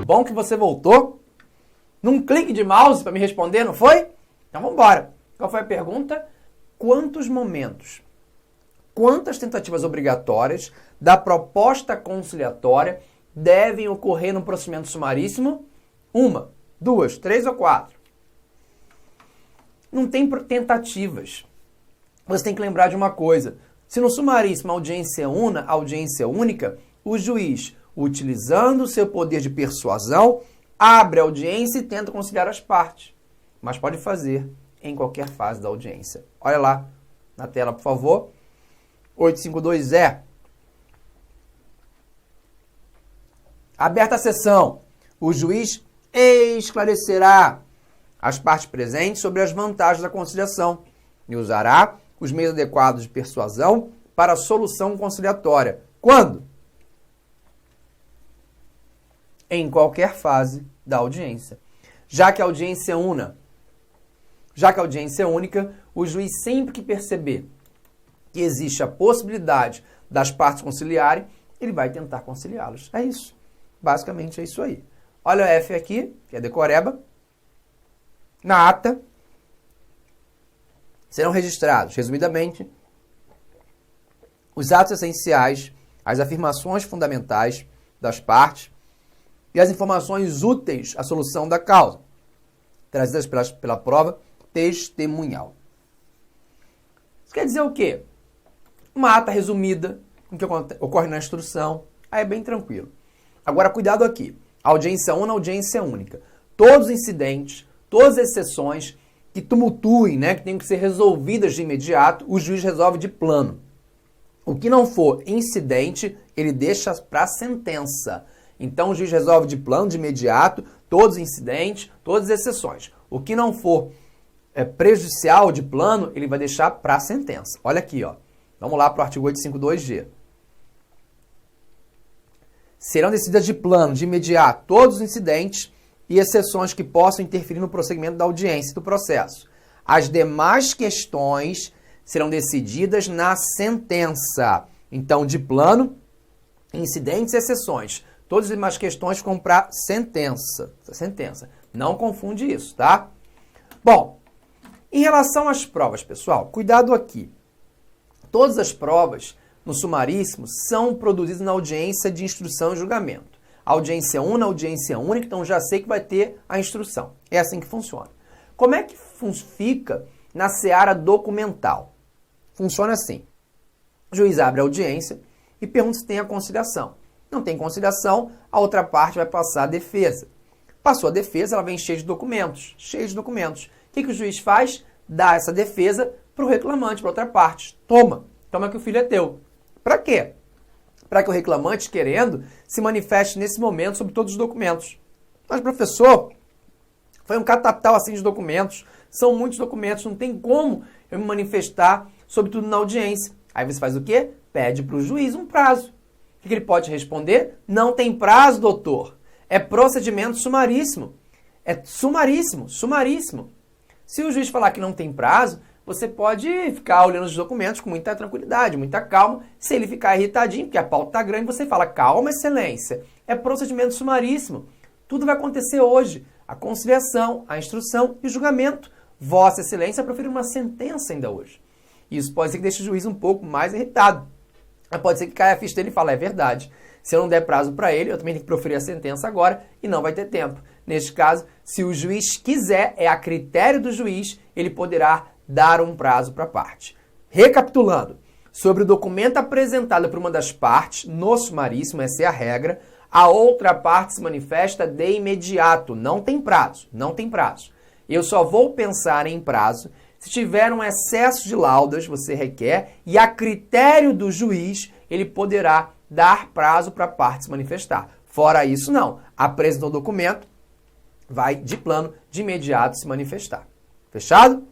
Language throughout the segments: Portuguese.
bom que você voltou. Num clique de mouse para me responder, não foi? Então vamos embora. Qual foi a pergunta? Quantos momentos, quantas tentativas obrigatórias da proposta conciliatória devem ocorrer no procedimento sumaríssimo? 1, 2, 3 ou 4? Não tem tentativas. Você tem que lembrar de uma coisa. Se no sumaríssimo a audiência é una, a audiência é única, o juiz, utilizando o seu poder de persuasão, abre a audiência e tenta conciliar as partes. Mas pode fazer em qualquer fase da audiência. Olha lá na tela, por favor. 852E. Aberta a sessão. O juiz esclarecerá as partes presentes sobre as vantagens da conciliação e usará os meios adequados de persuasão para a solução conciliatória. Quando? Em qualquer fase da audiência. Já que a audiência é única, o juiz sempre que perceber que existe a possibilidade das partes conciliarem, ele vai tentar conciliá-los. É isso. Basicamente é isso aí. Olha o F aqui, que é decoreba. Na ata, serão registrados, resumidamente, os atos essenciais, as afirmações fundamentais das partes e as informações úteis à solução da causa, trazidas pela prova testemunhal. Isso quer dizer o quê? Uma ata resumida, com o que ocorre na instrução, aí é bem tranquilo. Agora, cuidado aqui. Audiência una, audiência única. Todos os incidentes, todas as exceções que tumultuem, né, que tenham que ser resolvidas de imediato, o juiz resolve de plano. O que não for incidente, ele deixa para sentença. Então, o juiz resolve de plano, de imediato, todos os incidentes, todas as exceções. O que não for prejudicial de plano, ele vai deixar para sentença. Olha aqui, ó. Vamos lá para o artigo 852G. Serão decididas de plano, de imediato, todos os incidentes e exceções que possam interferir no prosseguimento da audiência e do processo. As demais questões serão decididas na sentença. Então, de plano, incidentes e exceções. Todas as demais questões ficam para sentença. Não confunde isso, tá? Bom, em relação às provas, pessoal, cuidado aqui. Todas as provas no sumaríssimo são produzidas na audiência de instrução e julgamento. Audiência una, audiência única, então já sei que vai ter a instrução. É assim que funciona. Como é que fica na seara documental? Funciona assim. O juiz abre a audiência e pergunta se tem a conciliação. Não tem conciliação, a outra parte vai passar a defesa. Passou a defesa, ela vem cheia de documentos. O que o juiz faz? Dá essa defesa para o reclamante, para outra parte. Toma que o filho é teu. Para quê? Para que o reclamante, querendo, se manifeste nesse momento sobre todos os documentos. Mas, professor, foi um catatal assim de documentos. São muitos documentos, não tem como eu me manifestar sobre tudo na audiência. Aí você faz o quê? Pede para o juiz um prazo. O que ele pode responder? Não tem prazo, doutor. É procedimento sumaríssimo. É sumaríssimo. Se o juiz falar que não tem prazo, você pode ficar olhando os documentos com muita tranquilidade, muita calma. Se ele ficar irritadinho, porque a pauta está grande, você fala, calma, excelência. É procedimento sumaríssimo. Tudo vai acontecer hoje. A conciliação, a instrução e o julgamento. Vossa Excelência proferir uma sentença ainda hoje. Isso pode ser que deixe o juiz um pouco mais irritado. Mas pode ser que caia a ficha dele e fale, é verdade. Se eu não der prazo para ele, eu também tenho que proferir a sentença agora e não vai ter tempo. Neste caso, se o juiz quiser, é a critério do juiz, ele poderá dar um prazo para a parte. Recapitulando, sobre o documento apresentado por uma das partes, no sumaríssimo, essa é a regra, a outra parte se manifesta de imediato, não tem prazo. Eu só vou pensar em prazo se tiver um excesso de laudas, você requer, e a critério do juiz, ele poderá dar prazo para a parte se manifestar. Fora isso, não. Apresentou o documento, vai de plano, de imediato se manifestar. Fechado?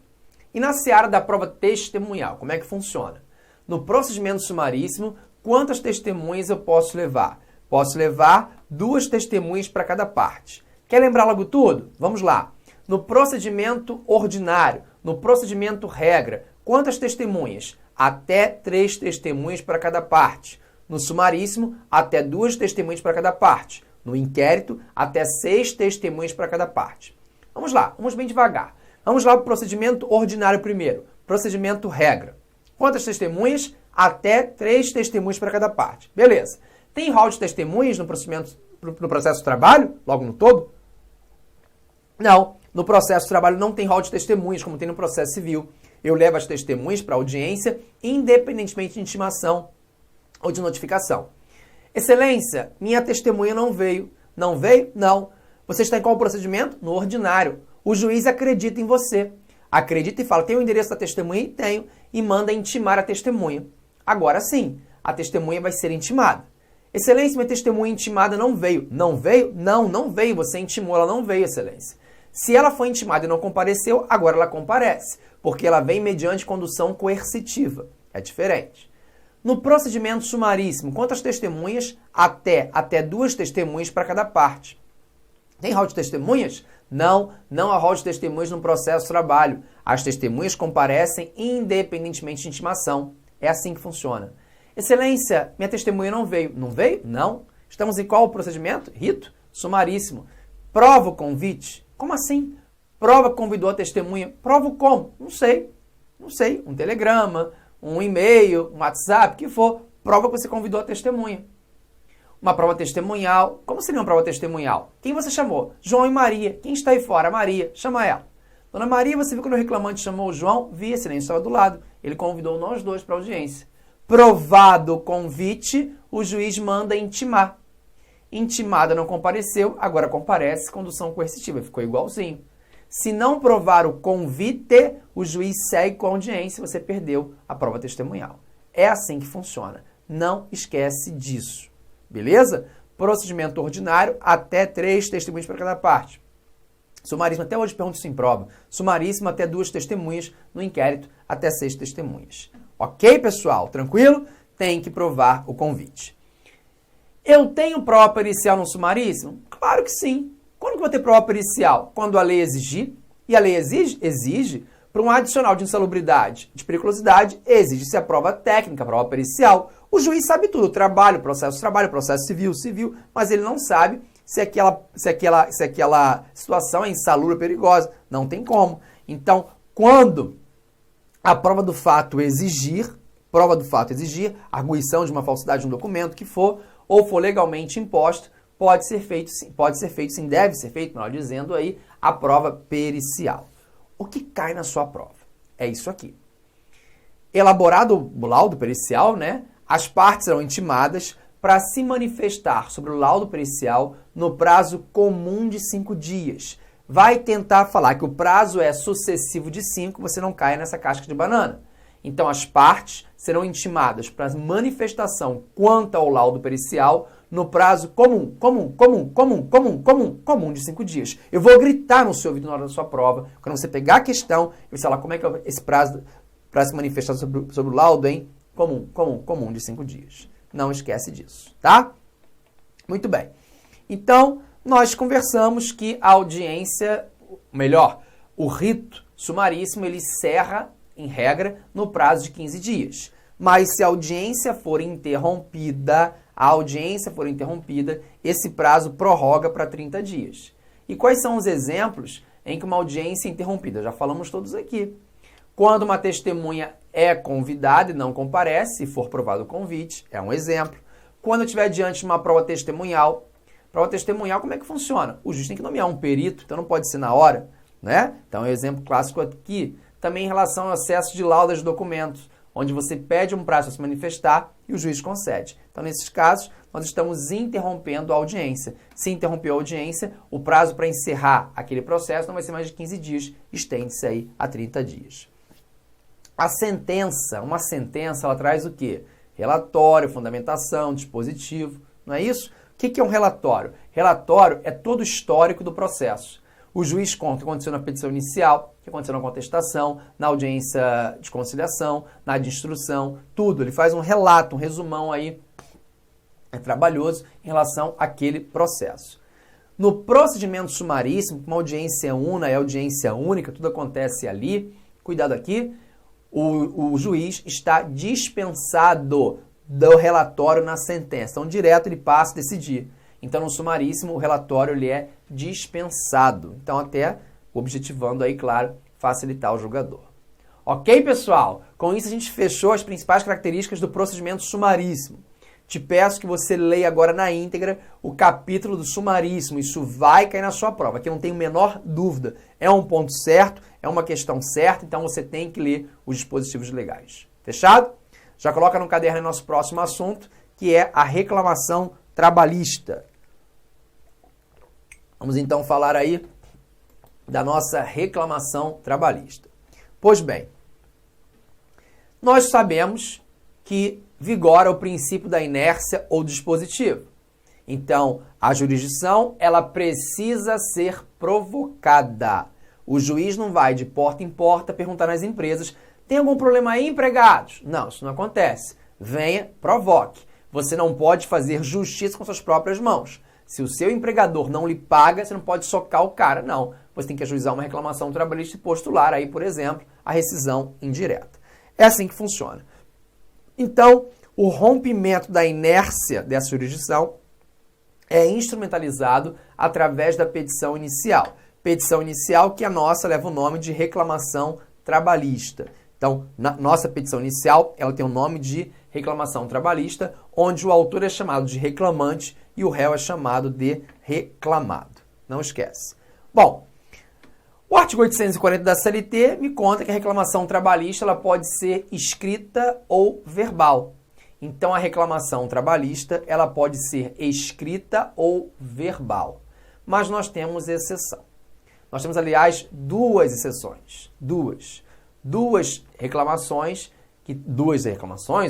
E na seara da prova testemunhal, como é que funciona? No procedimento sumaríssimo, quantas testemunhas eu posso levar? Posso levar 2 testemunhas para cada parte. Quer lembrar logo tudo? Vamos lá. No procedimento ordinário, no procedimento regra, quantas testemunhas? Até 3 testemunhas para cada parte. No sumaríssimo, até 2 testemunhas para cada parte. No inquérito, até 6 testemunhas para cada parte. Vamos lá, vamos bem devagar. Vamos lá para o procedimento ordinário primeiro. Procedimento regra. Quantas testemunhas? Até 3 testemunhas para cada parte. Beleza. Tem rol de testemunhas no processo de trabalho, logo no todo? Não. No processo de trabalho não tem rol de testemunhas, como tem no processo civil. Eu levo as testemunhas para audiência, independentemente de intimação ou de notificação. Excelência, minha testemunha não veio. Não veio? Não. Você está em qual procedimento? No ordinário. O juiz acredita em você. Acredita e fala, tem o endereço da testemunha? E tenho. E manda intimar a testemunha. Agora sim, a testemunha vai ser intimada. Excelência, minha testemunha intimada não veio. Não veio? Não, não veio. Você intimou, ela não veio, excelência. Se ela foi intimada e não compareceu, agora ela comparece, porque ela vem mediante condução coercitiva. É diferente. No procedimento sumaríssimo, quantas testemunhas? Até 2 testemunhas para cada parte. Tem rol de testemunhas? Não, não há rol de testemunhas no processo de trabalho. As testemunhas comparecem independentemente de intimação. É assim que funciona. Excelência, minha testemunha não veio. Não veio? Não. Estamos em qual procedimento? Rito sumaríssimo. Prova o convite. Como assim? Prova que convidou a testemunha. Prova como? Não sei. Não sei. Um telegrama, um e-mail, um WhatsApp, o que for. Prova que você convidou a testemunha. Uma prova testemunhal. Como seria uma prova testemunhal? Quem você chamou? João e Maria. Quem está aí fora? Maria. Chama ela. Dona Maria, você viu quando o reclamante chamou o João? Vi, excelência, estava do lado. Ele convidou nós dois para a audiência. Provado o convite, o juiz manda intimar. Intimada não compareceu, agora comparece, condução coercitiva. Ficou igualzinho. Se não provar o convite, o juiz segue com a audiência, você perdeu a prova testemunhal. É assim que funciona. Não esquece disso. Beleza? Procedimento ordinário, até 3 testemunhas para cada parte. Sumaríssimo, até hoje pergunto isso em prova. Sumaríssimo, até 2 testemunhas. No inquérito, até 6 testemunhas. Ok, pessoal? Tranquilo? Tem que provar o convite. Eu tenho prova pericial no sumaríssimo? Claro que sim. Quando que eu vou ter prova pericial? Quando a lei exigir. E a lei exige para um adicional de insalubridade, de periculosidade, exige-se a prova técnica, a prova pericial. O juiz sabe tudo, trabalho, processo civil, mas ele não sabe se aquela situação é insalubre ou perigosa. Não tem como. Então, quando a prova do fato exigir, arguição de uma falsidade de um documento que for, ou for legalmente imposto, pode ser feito sim, deve ser feito, melhor dizendo aí, a prova pericial. O que cai na sua prova? É isso aqui. Elaborado o laudo pericial, né? As partes serão intimadas para se manifestar sobre o laudo pericial no prazo comum de 5 dias. Vai tentar falar que o prazo é sucessivo de 5, você não cai nessa casca de banana. Então, as partes serão intimadas para manifestação quanto ao laudo pericial no prazo comum de 5 dias. Eu vou gritar no seu ouvido na hora da sua prova, quando você pegar a questão, e você falar como é que é esse prazo para se manifestar sobre o laudo, hein? Comum de 5 dias. Não esquece disso, tá? Muito bem. Então, nós conversamos que a audiência, melhor, o rito sumaríssimo, ele encerra, em regra, no prazo de 15 dias. Mas se a audiência for interrompida, esse prazo prorroga para 30 dias. E quais são os exemplos em que uma audiência é interrompida? Já falamos todos aqui. Quando uma testemunha é convidada e não comparece, se for provado o convite, é um exemplo. Quando eu estiver diante de uma prova testemunhal, como é que funciona? O juiz tem que nomear um perito, então não pode ser na hora, né? Então é um exemplo clássico aqui. Também em relação ao acesso de laudas de documentos, onde você pede um prazo para se manifestar e o juiz concede. Então, nesses casos, nós estamos interrompendo a audiência. Se interrompeu a audiência, o prazo para encerrar aquele processo não vai ser mais de 15 dias, estende-se aí a 30 dias. Uma sentença, ela traz o quê? Relatório, fundamentação, dispositivo, não é isso? O que é um relatório? Relatório é todo o histórico do processo. O juiz conta o que aconteceu na petição inicial, o que aconteceu na contestação, na audiência de conciliação, na de instrução, tudo. Ele faz um relato, um resumão aí, trabalhoso em relação àquele processo. No procedimento sumaríssimo, uma audiência una é audiência única, tudo acontece ali, cuidado aqui, o juiz está dispensado do relatório na sentença. Então, direto ele passa a decidir. Então, no sumaríssimo, o relatório ele é dispensado. Então, até objetivando aí, claro, facilitar o julgador. Ok, pessoal? Com isso, a gente fechou as principais características do procedimento sumaríssimo. Te peço que você leia agora na íntegra o capítulo do sumaríssimo. Isso vai cair na sua prova, que eu não tenho a menor dúvida. É um ponto certo, é uma questão certa, então você tem que ler os dispositivos legais. Fechado? Já coloca no caderno nosso próximo assunto, que é a reclamação trabalhista. Vamos então falar aí da nossa reclamação trabalhista. Pois bem, nós sabemos que vigora o princípio da inércia ou dispositivo. Então, a jurisdição, ela precisa ser provocada. O juiz não vai de porta em porta perguntar nas empresas: tem algum problema aí, empregados? Não, isso não acontece. Venha, provoque. Você não pode fazer justiça com suas próprias mãos. Se o seu empregador não lhe paga, você não pode socar o cara, não. Você tem que ajuizar uma reclamação trabalhista e postular aí, por exemplo, a rescisão indireta. É assim que funciona. Então, o rompimento da inércia dessa jurisdição é instrumentalizado através da petição inicial. Petição inicial que a nossa leva o nome de reclamação trabalhista. Então, na nossa petição inicial, ela tem o nome de reclamação trabalhista, onde o autor é chamado de reclamante e o réu é chamado de reclamado. Não esquece. Bom, o artigo 840 da CLT me conta que a reclamação trabalhista ela pode ser escrita ou verbal. Então, a reclamação trabalhista ela pode ser escrita ou verbal. Mas nós temos exceção. Nós temos, aliás, duas exceções. Duas reclamações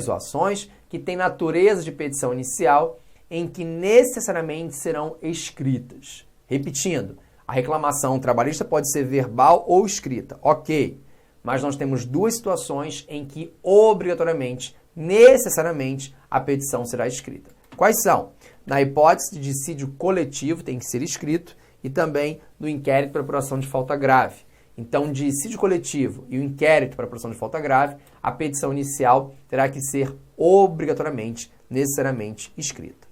ou ações que têm natureza de petição inicial em que necessariamente serão escritas. Repetindo, a reclamação trabalhista pode ser verbal ou escrita, ok. Mas nós temos duas situações em que obrigatoriamente, necessariamente, a petição será escrita. Quais são? Na hipótese de dissídio coletivo, tem que ser escrito, e também no inquérito para apuração de falta grave. Então, dissídio coletivo e o inquérito para apuração de falta grave, a petição inicial terá que ser obrigatoriamente, necessariamente escrita.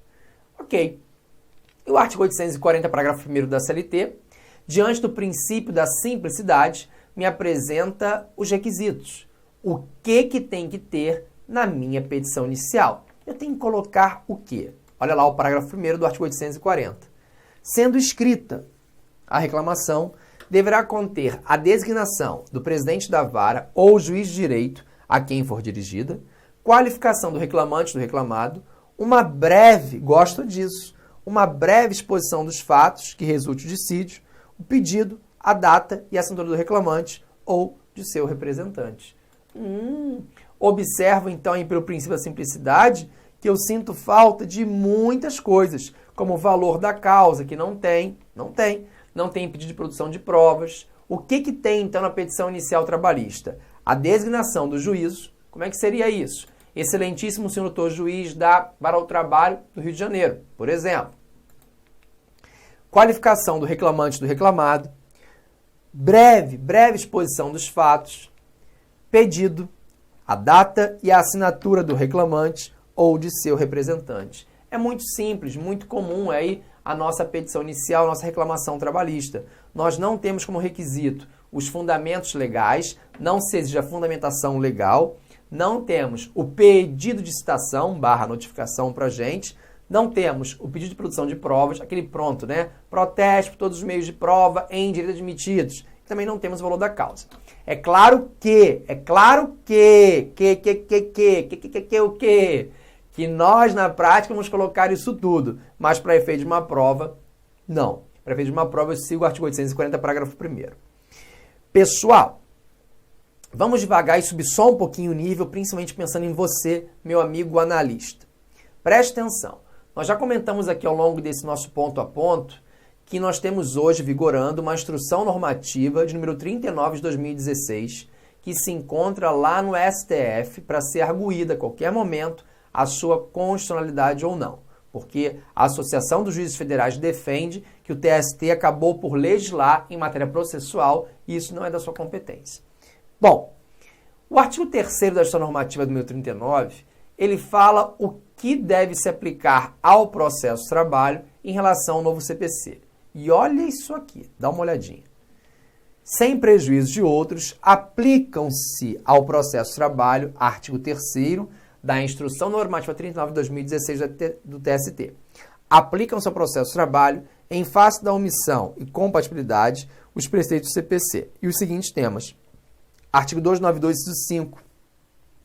Ok. E o artigo 840, parágrafo 1º da CLT, diante do princípio da simplicidade, me apresenta os requisitos. O que tem que ter na minha petição inicial? Eu tenho que colocar o quê? Olha lá o parágrafo 1º do artigo 840. Sendo escrita a reclamação, deverá conter a designação do presidente da vara ou juiz de direito a quem for dirigida, qualificação do reclamante do reclamado, uma breve, gosto disso, uma breve exposição dos fatos que resulte o dissídio, o pedido, a data e a assinatura do reclamante ou de seu representante. Observo então, pelo princípio da simplicidade, que eu sinto falta de muitas coisas, como o valor da causa, que não tem pedido de produção de provas. O que tem, então, na petição inicial trabalhista? A designação do juízo. Como é que seria isso? Excelentíssimo senhor doutor juiz da Vara do Trabalho do Rio de Janeiro, por exemplo. Qualificação do reclamante do reclamado. Breve exposição dos fatos. Pedido, a data e a assinatura do reclamante ou de seu representante. É muito simples, muito comum aí a nossa petição inicial, a nossa reclamação trabalhista. Nós não temos como requisito os fundamentos legais, não se exige a fundamentação legal, não temos o pedido de citação / notificação para a gente, não temos o pedido de produção de provas, aquele pronto, né? Protesto por todos os meios de prova em direito admitidos. Também não temos o valor da causa. É claro que nós, na prática, vamos colocar isso tudo. Mas, para efeito de uma prova, não. Para efeito de uma prova, eu sigo o artigo 840, parágrafo 1º. Pessoal, vamos devagar e subir só um pouquinho o nível, principalmente pensando em você, meu amigo analista. Preste atenção. Nós já comentamos aqui ao longo desse nosso ponto a ponto que nós temos hoje vigorando uma instrução normativa de número 39 de 2016, que se encontra lá no STF para ser arguída a qualquer momento a sua constitucionalidade ou não. Porque a Associação dos Juízes Federais defende que o TST acabou por legislar em matéria processual e isso não é da sua competência. Bom, o artigo 3º da Instrução Normativa número 39, ele fala o que deve se aplicar ao processo de trabalho em relação ao novo CPC. E olha isso aqui, dá uma olhadinha. Sem prejuízo de outros, aplicam-se ao processo de trabalho, artigo 3º da Instrução Normativa 39 de 2016 do TST. Aplicam-se ao processo de trabalho, em face da omissão e compatibilidade, os preceitos do CPC. E os seguintes temas. Artigo 292, inciso 5.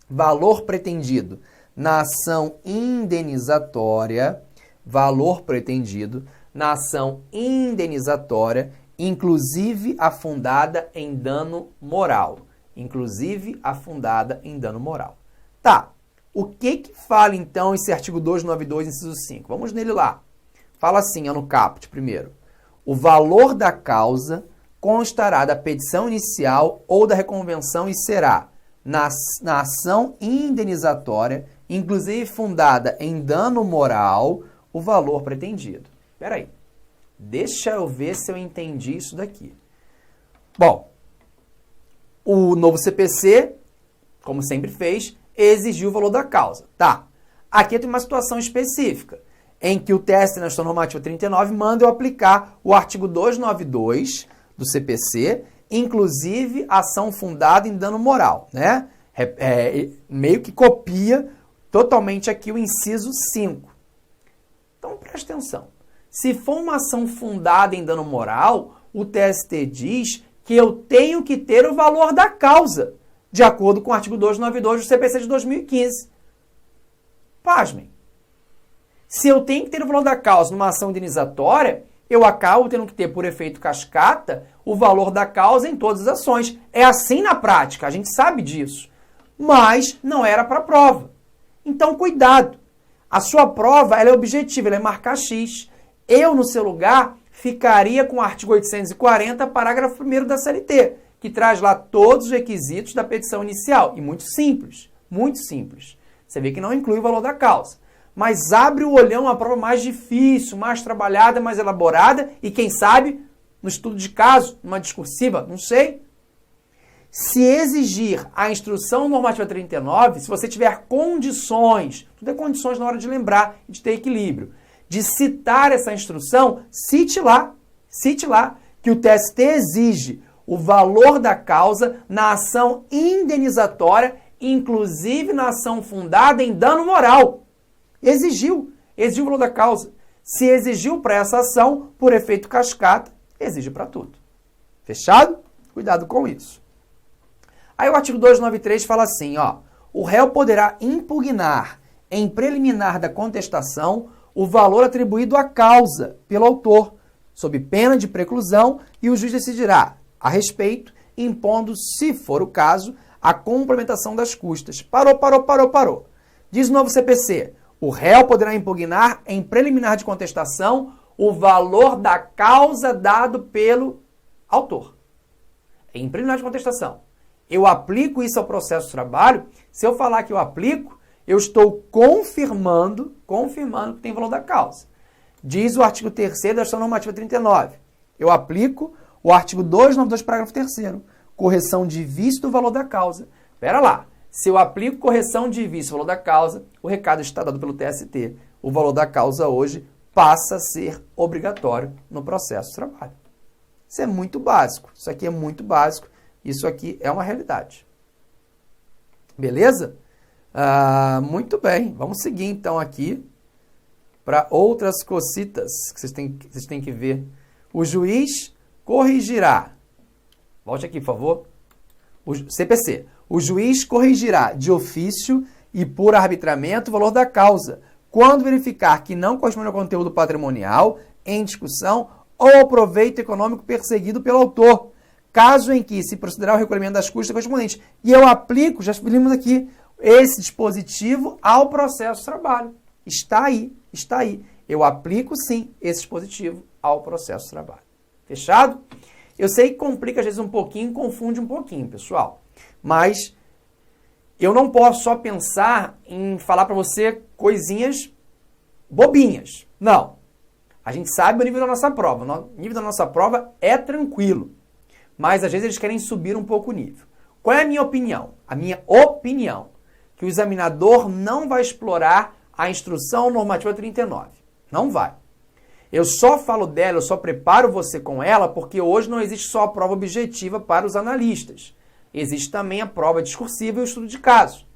Valor pretendido na ação indenizatória, valor pretendido na ação indenizatória, inclusive afundada em dano moral. Inclusive afundada em dano moral. Tá. O que fala, então, esse artigo 292, inciso 5? Vamos nele lá. Fala assim, no caput, primeiro. O valor da causa constará da petição inicial ou da reconvenção e será, na ação indenizatória, inclusive fundada em dano moral, o valor pretendido. Espera aí. Deixa eu ver se eu entendi isso daqui. Bom, o novo CPC, como sempre fez, exigiu o valor da causa. Tá. Aqui tem uma situação específica, em que o TST na Instrução Normativa 39 manda eu aplicar o artigo 292 do CPC, inclusive ação fundada em dano moral, né? Meio que copia totalmente aqui o inciso 5. Então, preste atenção. Se for uma ação fundada em dano moral, o TST diz que eu tenho que ter o valor da causa, de acordo com o artigo 292 do CPC de 2015. Pasmem. Se eu tenho que ter o valor da causa numa ação indenizatória, eu acabo tendo que ter, por efeito cascata, o valor da causa em todas as ações. É assim na prática, a gente sabe disso. Mas não era para a prova. Então, cuidado. A sua prova ela é objetiva, ela é marcar X. Eu, no seu lugar, ficaria com o artigo 840, parágrafo 1º da CLT, que traz lá todos os requisitos da petição inicial. E muito simples, muito simples. Você vê que não inclui o valor da causa. Mas abre o olhão a prova mais difícil, mais trabalhada, mais elaborada e, quem sabe, no estudo de caso, numa discursiva, não sei. Se exigir a Instrução Normativa 39, se você tiver condições, tudo é condições na hora de lembrar e de ter equilíbrio, de citar essa instrução, cite lá, que o TST exige o valor da causa na ação indenizatória, inclusive na ação fundada em dano moral. Exigiu o valor da causa. Se exigiu para essa ação, por efeito cascata, exige para tudo. Fechado? Cuidado com isso. Aí o artigo 293 fala assim, o réu poderá impugnar em preliminar da contestação o valor atribuído à causa pelo autor, sob pena de preclusão, e o juiz decidirá a respeito, impondo, se for o caso, a complementação das custas. Parou. Diz o novo CPC, o réu poderá impugnar em preliminar de contestação o valor da causa dado pelo autor. Em preliminar de contestação. Eu aplico isso ao processo de trabalho. Se eu falar que eu aplico, eu estou confirmando que tem valor da causa. Diz o artigo 3º da Instrução Normativa 39. Eu aplico o artigo 292, parágrafo 3º. Correção de vício do valor da causa. Espera lá. Se eu aplico correção de vício do valor da causa, o recado está dado pelo TST. O valor da causa hoje passa a ser obrigatório no processo de trabalho. Isso é muito básico. Isso aqui é muito básico. Isso aqui é uma realidade. Beleza? Muito bem. Vamos seguir então aqui para outras cositas que vocês têm que ver. O juiz corrigirá. Volte aqui, por favor. CPC. O juiz corrigirá de ofício e por arbitramento o valor da causa, quando verificar que não corresponde ao conteúdo patrimonial em discussão ou ao proveito econômico perseguido pelo autor, caso em que se procederá ao recolhimento das custas correspondentes. E eu aplico, já vimos aqui, esse dispositivo ao processo de trabalho. Está aí. Eu aplico, sim, esse dispositivo ao processo de trabalho. Fechado? Eu sei que complica às vezes um pouquinho, confunde um pouquinho, pessoal. Mas eu não posso só pensar em falar para você coisinhas bobinhas. Não. A gente sabe o nível da nossa prova. O nível da nossa prova é tranquilo. Mas às vezes eles querem subir um pouco o nível. Qual é a minha opinião? A minha opinião, que o examinador não vai explorar a instrução normativa 39. Não vai. Eu só falo dela, eu só preparo você com ela, porque hoje não existe só a prova objetiva para os analistas. Existe também a prova discursiva e o estudo de caso.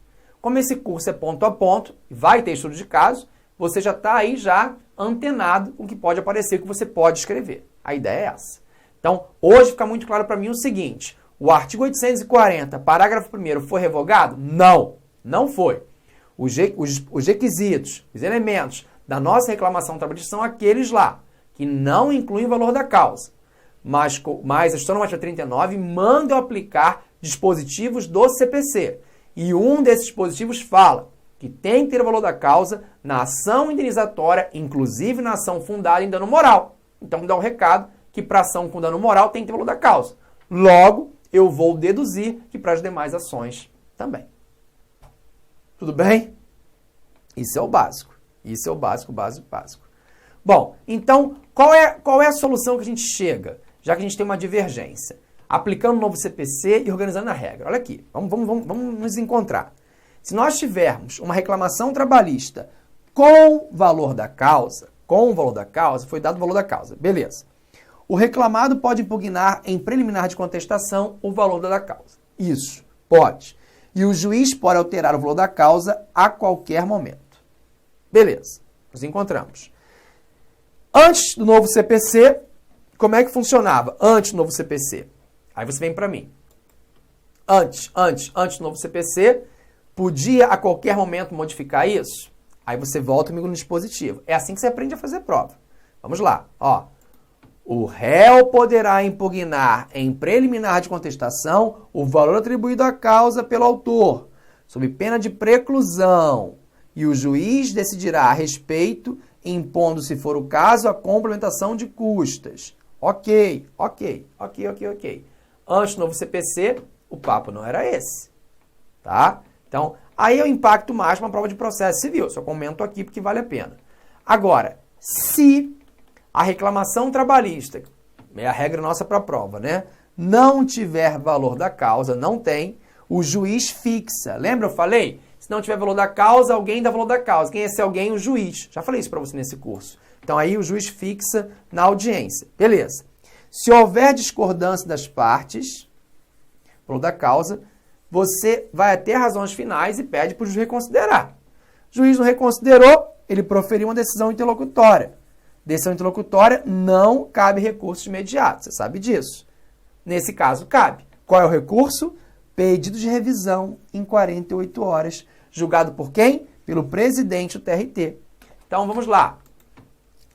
Como esse curso é ponto a ponto, vai ter estudo de caso, você já está aí já antenado com o que pode aparecer, que você pode escrever. A ideia é essa. Então, hoje fica muito claro para mim o seguinte: o artigo 840, parágrafo 1º, foi revogado? Não, não foi. Os requisitos, os elementos da nossa reclamação trabalhista são aqueles lá, que não incluem o valor da causa. Mas a Instrução Normativa 39 manda eu aplicar dispositivos do CPC. E um desses dispositivos fala que tem que ter o valor da causa na ação indenizatória, inclusive na ação fundada em dano moral. Então, dá o recado que para ação com dano moral tem que ter o valor da causa. Logo, eu vou deduzir que para as demais ações também. Tudo bem? Isso é o básico. Isso é o básico. Bom, então, qual é a solução que a gente chega, já que a gente tem uma divergência? Aplicando o novo CPC e organizando a regra. Olha aqui, vamos nos encontrar. Se nós tivermos uma reclamação trabalhista com valor da causa, foi dado o valor da causa, beleza. O reclamado pode impugnar em preliminar de contestação o valor da causa. Isso, pode. E o juiz pode alterar o valor da causa a qualquer momento. Beleza, nos encontramos. Antes do novo CPC, como é que funcionava? Antes do novo CPC. Aí você vem para mim. Antes do novo CPC, podia a qualquer momento modificar isso? Aí você volta comigo no dispositivo. É assim que você aprende a fazer prova. Vamos lá, ó. O réu poderá impugnar em preliminar de contestação o valor atribuído à causa pelo autor, sob pena de preclusão, e o juiz decidirá a respeito, impondo, se for o caso, a complementação de custas. Ok. Antes do novo CPC, o papo não era esse, tá? Então, aí eu impacto mais uma prova de processo civil. Só comento aqui porque vale a pena. Agora, se a reclamação trabalhista, é a regra nossa para a prova, né? Não tiver valor da causa, não tem, o juiz fixa. Lembra, eu falei? Se não tiver valor da causa, alguém dá valor da causa. Quem é esse alguém? O juiz. Já falei isso para você nesse curso. Então, aí o juiz fixa na audiência. Beleza. Se houver discordância das partes, valor da causa, você vai até razões finais e pede para o juiz reconsiderar. O juiz não reconsiderou, ele proferiu uma decisão interlocutória. Decisão interlocutória não cabe recurso imediato, você sabe disso. Nesse caso, cabe. Qual é o recurso? Pedido de revisão em 48 horas. Julgado por quem? Pelo presidente do TRT. Então, vamos lá.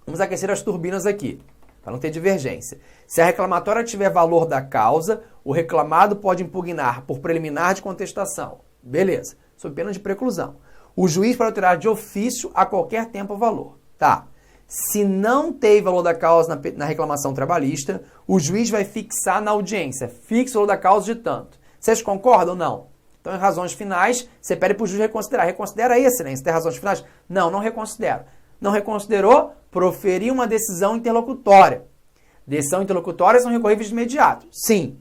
Vamos aquecer as turbinas aqui, para não ter divergência. Se a reclamatória tiver valor da causa, o reclamado pode impugnar por preliminar de contestação. Beleza. Sob pena de preclusão. O juiz pode alterar de ofício a qualquer tempo o valor. Tá. Se não tem valor da causa na reclamação trabalhista, o juiz vai fixar na audiência. Fixa o valor da causa de tanto. Vocês concordam ou não? Então, em razões finais, você pede para o juiz reconsiderar. Reconsidera aí, excelência. Tem razões finais? Não reconsidero. Não reconsiderou? Proferir uma decisão interlocutória. Decisão interlocutória são recorríveis de imediato. Sim.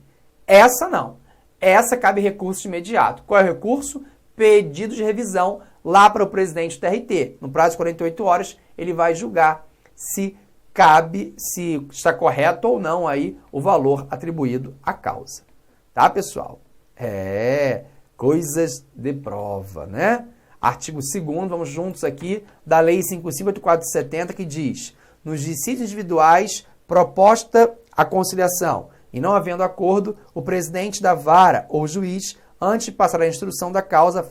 Essa não. Essa cabe recurso de imediato. Qual é o recurso? Pedido de revisão lá para o presidente do TRT. No prazo de 48 horas, ele vai julgar se cabe, se está correto ou não aí o valor atribuído à causa. Tá, pessoal? Coisas de prova, né? Artigo 2º, vamos juntos aqui, da Lei 5.584/70, que diz: nos dissídios individuais, proposta a conciliação e não havendo acordo, o presidente da vara ou juiz, antes de passar a instrução da causa,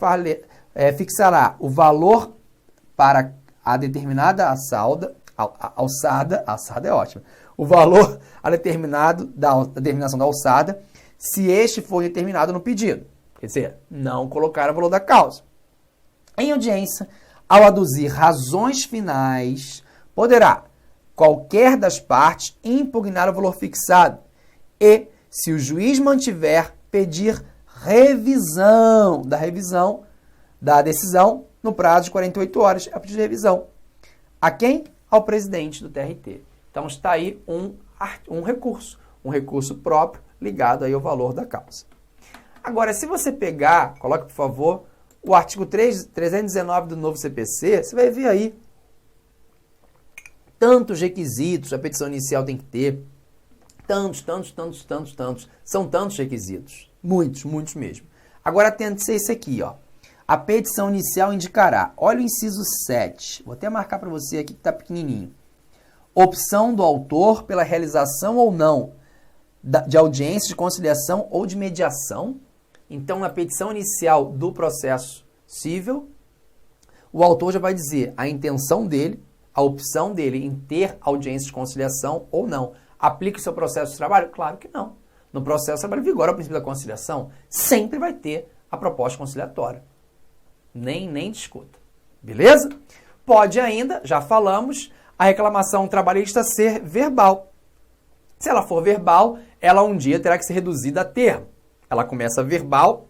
fixará o valor para a determinada alçada é ótimo, o valor a determinado da determinação da alçada, se este for determinado no pedido. Quer dizer, não colocar o valor da causa. Em audiência, ao aduzir razões finais, poderá qualquer das partes impugnar o valor fixado e, se o juiz mantiver, pedir revisão da decisão no prazo de 48 horas. É pedir revisão. A quem? Ao presidente do TRT. Então está aí um recurso próprio ligado aí ao valor da causa. Agora, se você pegar, coloque por favor o artigo 319 do novo CPC, você vai ver aí tantos requisitos a petição inicial tem que ter. Tantos. São tantos requisitos. Muitos mesmo. Agora atente-se a esse aqui, ó. A petição inicial indicará, olha o inciso 7, vou até marcar para você aqui que está pequenininho. Opção do autor pela realização ou não de audiência de conciliação ou de mediação. Então, na petição inicial do processo civil, o autor já vai dizer a intenção dele, a opção dele em ter audiência de conciliação ou não. Aplica o seu processo de trabalho? Claro que não. No processo de trabalho vigora o princípio da conciliação, sempre vai ter a proposta conciliatória. Nem discuta. Beleza? Pode ainda, já falamos, a reclamação trabalhista ser verbal. Se ela for verbal, ela um dia terá que ser reduzida a termo. Ela começa verbal,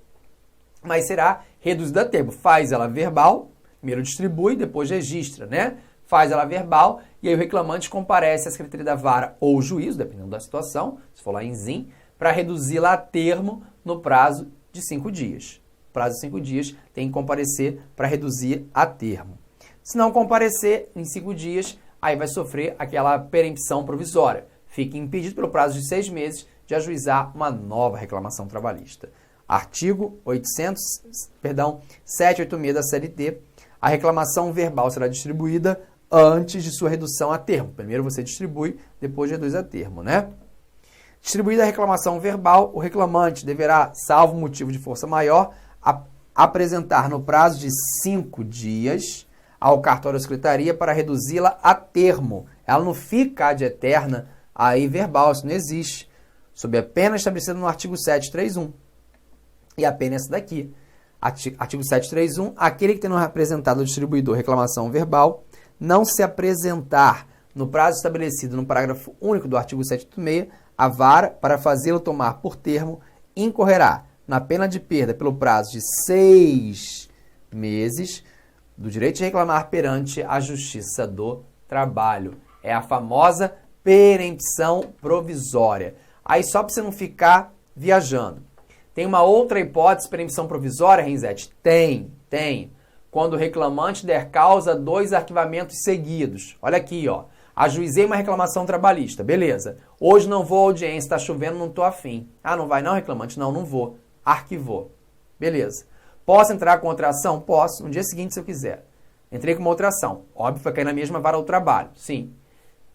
mas será reduzida a termo. Faz ela verbal, primeiro distribui, depois registra, né? Faz ela verbal e aí o reclamante comparece à Secretaria da Vara ou juízo, dependendo da situação, se for lá em ZIM, para reduzi-la a termo no prazo de 5 dias. Prazo de 5 dias tem que comparecer para reduzir a termo. Se não comparecer em 5 dias, aí vai sofrer aquela perempção provisória. Fica impedido pelo prazo de 6 meses de ajuizar uma nova reclamação trabalhista. Artigo 786 da CLT. A reclamação verbal será distribuída antes de sua redução a termo. Primeiro você distribui, depois reduz a termo, né? Distribuída a reclamação verbal, o reclamante deverá, salvo motivo de força maior, apresentar no prazo de 5 dias ao cartório ou secretaria para reduzi-la a termo. Ela não fica ad eterna aí verbal, isso não existe. Sob a pena estabelecida no artigo 731. E a pena é essa daqui. Artigo 731, aquele que tenha apresentado ao distribuidor reclamação verbal, não se apresentar no prazo estabelecido no parágrafo único do artigo 786, a vara, para fazê-lo tomar por termo, incorrerá na pena de perda pelo prazo de 6 meses do direito de reclamar perante a Justiça do Trabalho. É a famosa perempção provisória. Aí só para você não ficar viajando. Tem uma outra hipótese de perempção provisória, Renzete? Tem. Quando o reclamante der causa a 2 arquivamentos seguidos. Olha aqui, ó. Ajuizei uma reclamação trabalhista. Beleza. Hoje não vou à audiência, está chovendo, não estou afim. Ah, não vai não, reclamante? Não vou. Arquivou. Beleza. Posso entrar com outra ação? Posso. No dia seguinte, se eu quiser. Entrei com uma outra ação. Óbvio, vai cair na mesma vara do trabalho. Sim.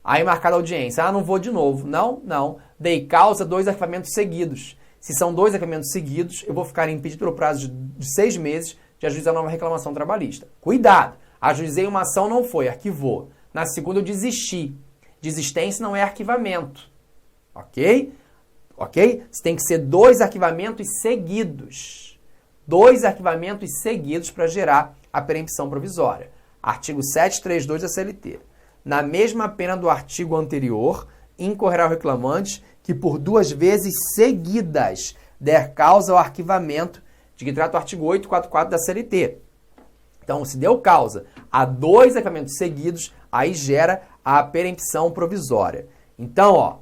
Aí marcada a audiência. Ah, não vou de novo. Não. Dei causa a 2 arquivamentos seguidos. Se são 2 arquivamentos seguidos, eu vou ficar impedido pelo prazo de 6 meses de ajuizar nova reclamação trabalhista. Cuidado! Ajuizei uma ação, não foi, arquivou. Na segunda eu desisti. Desistência não é arquivamento. Ok? Você tem que ser 2 arquivamentos seguidos. 2 arquivamentos seguidos para gerar a perempção provisória. Artigo 732 da CLT. Na mesma pena do artigo anterior, incorrerá o reclamante que por 2 vezes seguidas der causa ao arquivamento de que trata o artigo 844 da CLT. Então, se deu causa a 2 arquivamentos seguidos, aí gera a perempção provisória. Então, ó,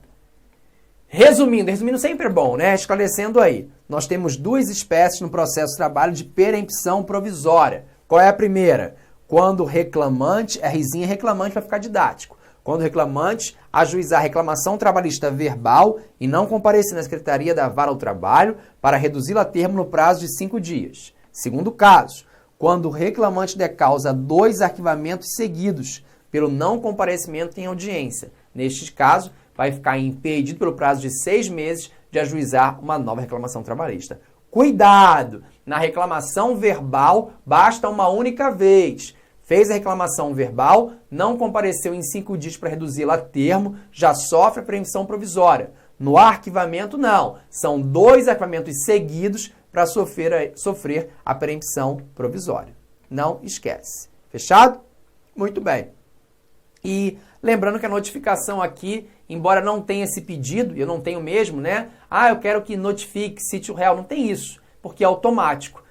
resumindo sempre é bom, né? Esclarecendo aí, nós temos 2 espécies no processo de trabalho de perempção provisória. Qual é a primeira? Quando o reclamante, Rzinho é reclamante para ficar didático. Quando o reclamante ajuizar reclamação trabalhista verbal e não comparecer na Secretaria da Vara ao Trabalho para reduzi-la a termo no prazo de 5 dias. Segundo caso, quando o reclamante der causa a 2 arquivamentos seguidos pelo não comparecimento em audiência. Neste caso, vai ficar impedido pelo prazo de 6 meses de ajuizar uma nova reclamação trabalhista. Cuidado! Na reclamação verbal, basta uma única vez. Fez a reclamação verbal, não compareceu em 5 dias para reduzi-la a termo, já sofre a perempção provisória. No arquivamento, não. São 2 arquivamentos seguidos para sofrer a perempção provisória. Não esquece. Fechado? Muito bem. E lembrando que a notificação aqui, embora não tenha esse pedido, e eu não tenho mesmo, né? Ah, eu quero que notifique sítio real. Não tem isso, porque é automático.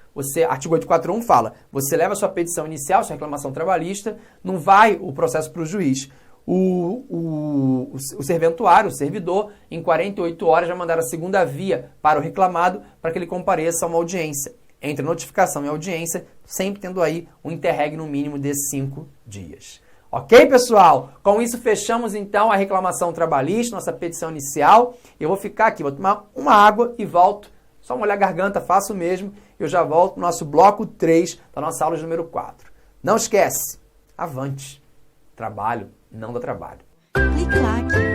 Artigo 841 fala, você leva a sua petição inicial, sua reclamação trabalhista, não vai o processo para o juiz. O serventuário, o servidor, em 48 horas já mandar a segunda via para o reclamado para que ele compareça a uma audiência. entre notificação e audiência, sempre tendo aí um interregno no mínimo de 5 dias. Ok, pessoal? Com isso, fechamos então a reclamação trabalhista, nossa petição inicial. Eu vou ficar aqui, vou tomar uma água e volto. Só molhar a garganta, faço mesmo. Eu já volto no nosso bloco 3 da nossa aula de número 4. Não esquece, avante. Trabalho não dá trabalho. Clique lá.